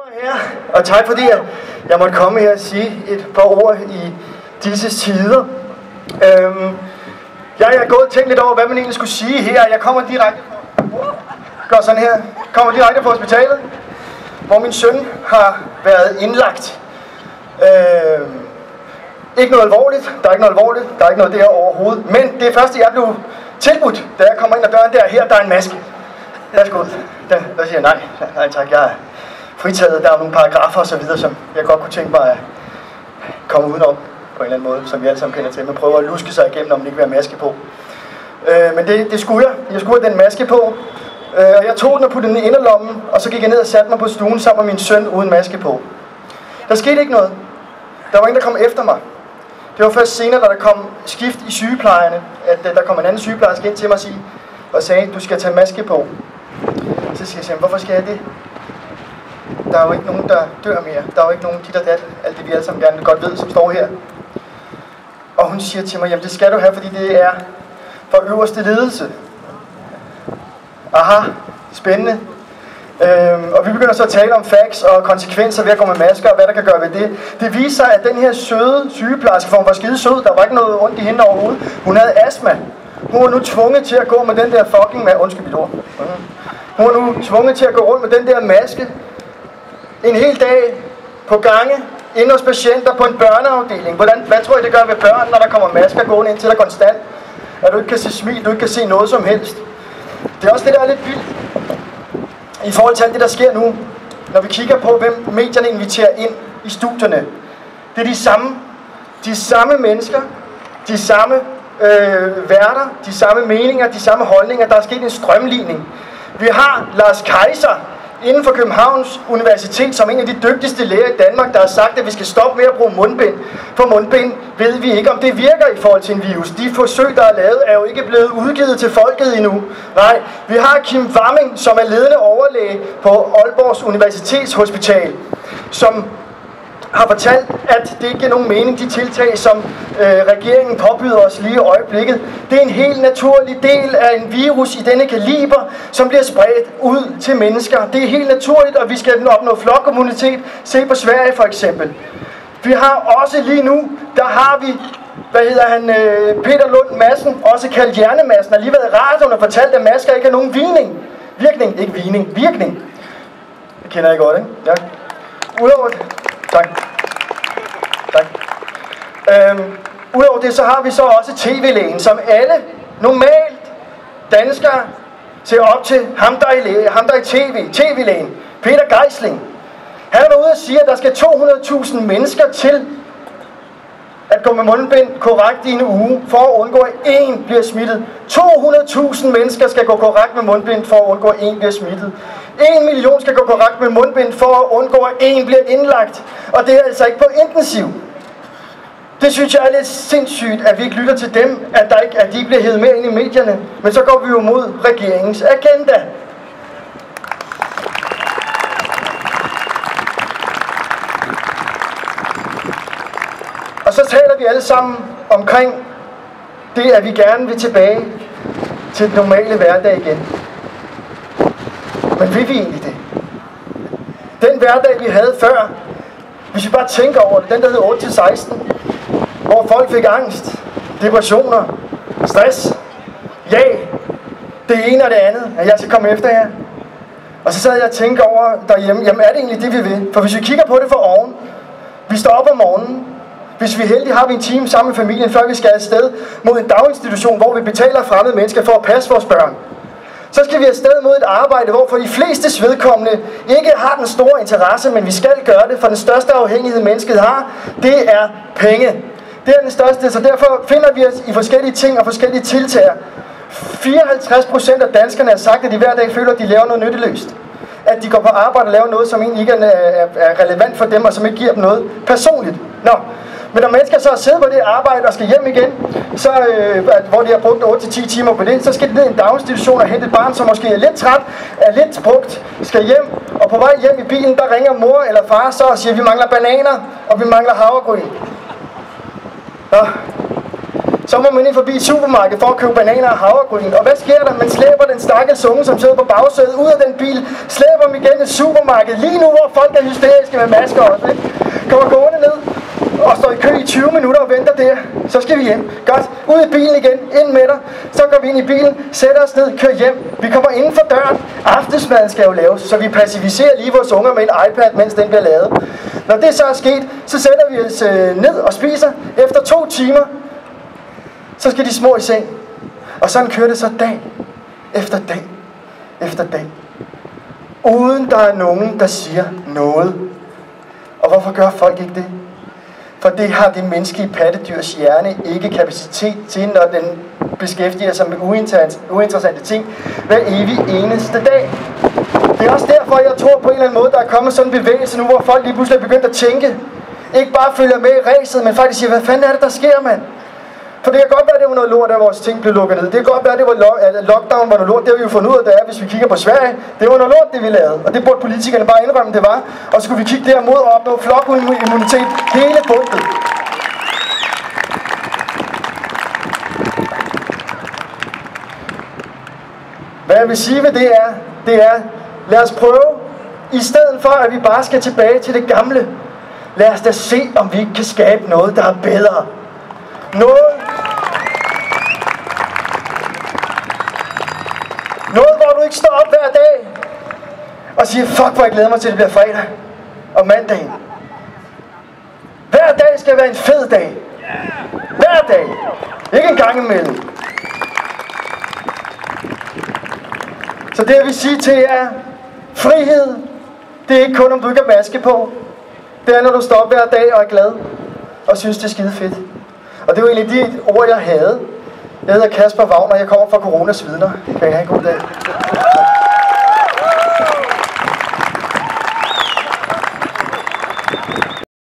Her, og tak fordi jeg måtte komme her og sige et par ord i disse tider. Jeg har gået og tænkt lidt over, hvad man egentlig skulle sige her. Jeg kommer direkte fra hospitalet, hvor min søn har været indlagt. Ikke noget alvorligt, der er ikke noget der overhovedet. Men det første, jeg blev tilbudt, da jeg kommer ind ad døren der er en maske. Værsgo. Der siger jeg nej tak, jeg er fritaget. Der er nogle paragrafer og så videre, som jeg godt kunne tænke mig at komme udenom på en eller anden måde, som vi alle sammen kender til. Man prøver at luske sig igennem, når man ikke vil have maske på. Men det skulle jeg. Jeg skulle have den maske på. Og jeg tog den og puttede den i inderlommen, og så gik jeg ned og satte mig på stuen sammen med min søn uden maske på. Der skete ikke noget. Der var ingen, der kom efter mig. Det var først senere, da der kom skift i sygeplejerne, at der kom en anden sygeplejerske ind til mig og sagde, du skal tage maske på. Så siger jeg, hvorfor skal jeg det? Der er jo ikke nogen, der dør mere. Der er jo ikke nogen dit og dat. Alt det vi alle sammen gerne godt ved, som står her. Og hun siger til mig, jamen det skal du have, fordi det er for øverste ledelse. Aha, spændende. Og vi begynder så at tale om facts og konsekvenser ved at gå med masker og hvad der kan gøre ved det. Det viser sig, at den her søde sygeplejerske, for hun var skide sød, der var ikke noget ondt i hende overhovedet. Hun havde astma. Hun var nu tvunget til at gå med den der fucking maske. Undskyld mit ord. Hun var nu tvunget til at gå rundt med den der maske en hel dag på gange inde hos patienter på en børneafdeling. Hvad tror I det gør ved børn, når der kommer masker gående ind til dig konstant? At du ikke kan se smil, du ikke kan se noget som helst. Det er også det, der er lidt vildt i forhold til alt det, der sker nu, når vi kigger på, hvem medierne inviterer ind i studierne. Det er de samme mennesker, de samme værter, de samme meninger, de samme holdninger. Der er sket en strømligning. Vi har Lars Kaiser inden for Københavns Universitet, som en af de dygtigste læger i Danmark, der har sagt, at vi skal stoppe med at bruge mundbind. For mundbind ved vi ikke, om det virker i forhold til en virus. De forsøg, der er lavet, er jo ikke blevet udgivet til folket endnu. Nej, vi har Kim Warming, som er ledende overlæge på Aalborgs Universitetshospital, som har fortalt, at det ikke giver nogen mening, de tiltag, som regeringen påbyder os lige i øjeblikket. Det er en helt naturlig del af en virus i denne kaliber, som bliver spredt ud til mennesker. Det er helt naturligt, og vi skal opnå flokkommunitet. Se på Sverige for eksempel. Vi har også lige nu, der har vi, Peter Lund Madsen, også kaldt Hjernemassen, har lige været i radioen og fortalt, at masker ikke har nogen virkning. Det kender jeg godt, ikke? Ja. Udover det. Tak. Udover det, så har vi så også TV-lægen, som alle normalt danskere ser op til ham, der er i TV-lægen, Peter Geisling. Han er ude og sige, at der skal 200.000 mennesker til at gå med mundbind korrekt i en uge, for at undgå, at én bliver smittet. 200.000 mennesker skal gå korrekt med mundbind, for at undgå, at én bliver smittet. 1 million skal gå korrekt med mundbind, for at undgå, at én bliver indlagt. Og det er altså ikke på intensiv. Det synes jeg er lidt sindssygt, at vi ikke lytter til dem, at de ikke bliver hævet med ind i medierne. Men så går vi jo mod regeringens agenda. Og så taler vi alle sammen omkring det, at vi gerne vil tilbage til den normale hverdag igen. Men vil vi egentlig det? Den hverdag, vi havde før, hvis vi bare tænker over det, den der hed 8-16, hvor folk fik angst, depressioner, stress, det ene og det andet, at jeg skal komme efter jer. Og så sad jeg og tænkte over derhjemme, jamen er det egentlig det, vi vil? For hvis vi kigger på det fra oven, vi står op om morgenen, hvis vi er heldige, har vi en time sammen med familien, før vi skal afsted mod en daginstitution, hvor vi betaler fremmede mennesker for at passe vores børn. Så skal vi afsted mod et arbejde, hvor for de flestes vedkommende ikke har den store interesse, men vi skal gøre det, for den største afhængighed, mennesket har, det er penge. Det er den største, så derfor finder vi os i forskellige ting og forskellige tiltag. 54% af danskerne har sagt, at de hver dag føler, at de laver noget nytteløst. At de går på arbejde og laver noget, som egentlig ikke er relevant for dem, og som ikke giver dem noget personligt. Men når mennesker så sidder på det arbejde og skal hjem igen, så, hvor de har brugt 8-10 timer på det, så skal de ned i en daginstitution og hente et barn, som måske er lidt træt, er lidt brugt, skal hjem, og på vej hjem i bilen, der ringer mor eller far så og siger, at vi mangler bananer, og vi mangler havregryn. Så må man ind forbi supermarkedet for at købe bananer og havregryn. Og hvad sker der? Man slæber den stakkels unge, som sidder på bagsædet, ud af den bil, slæber dem igennem et supermarked, lige nu hvor folk er hysteriske med masker også, ikke? Kommer gående ned og står i kø i 20 minutter og venter der. Så skal vi hjem. Godt. Ud i bilen igen. Ind med dig. Så går vi ind i bilen, sætter os ned, kører hjem. Vi kommer inden for døren. Aftensmaden skal jo laves, så vi pacificerer lige vores unger med en iPad, mens den bliver lavet. Når det så er sket, så sætter vi os ned og spiser. Efter 2 timer, så skal de små i seng. Og sådan kører det så dag efter dag efter dag. Uden der er nogen, der siger noget. Og hvorfor gør folk ikke det? For det har det menneskelige pattedyrs hjerne ikke kapacitet til, når den beskæftiger sig med uinteressante ting hver evig eneste dag. Det er også derfor, jeg tror på en eller anden måde, der er kommet sådan en bevægelse nu, hvor folk lige pludselig er begyndt at tænke. Ikke bare følger med i ræset, men faktisk siger, hvad fanden er det, der sker, mand? For det kan godt være, at det var noget lort, at vores ting blev lukket ned. Det kan godt være, at lockdown var noget lort. Det har vi jo fundet ud af, det er, hvis vi kigger på Sverige. Det var noget lort, det vi lavede. Og det burde politikerne bare indrømme, det var. Og så skulle vi kigge derimod og opnå flokimmunitet hele bundet. Hvad jeg vil sige ved det er, lad os prøve, i stedet for at vi bare skal tilbage til det gamle, lad os da se, om vi ikke kan skabe noget, der er bedre. Noget, hvor du ikke står op hver dag og siger, fuck, hvor jeg glæder mig til, det bliver fredag og mandag. Hver dag skal være en fed dag. Hver dag. Ikke en gang imellem. Så det jeg vil sige til jer, frihed, det er ikke kun, om du ikke har maske på. Det er, når du står op hver dag og er glad og synes, det er skide fedt. Og det var egentlig de ord, jeg havde. Jeg hedder Kasper Wagner, jeg kommer fra Coronas Vidner. Kan I have en god dag?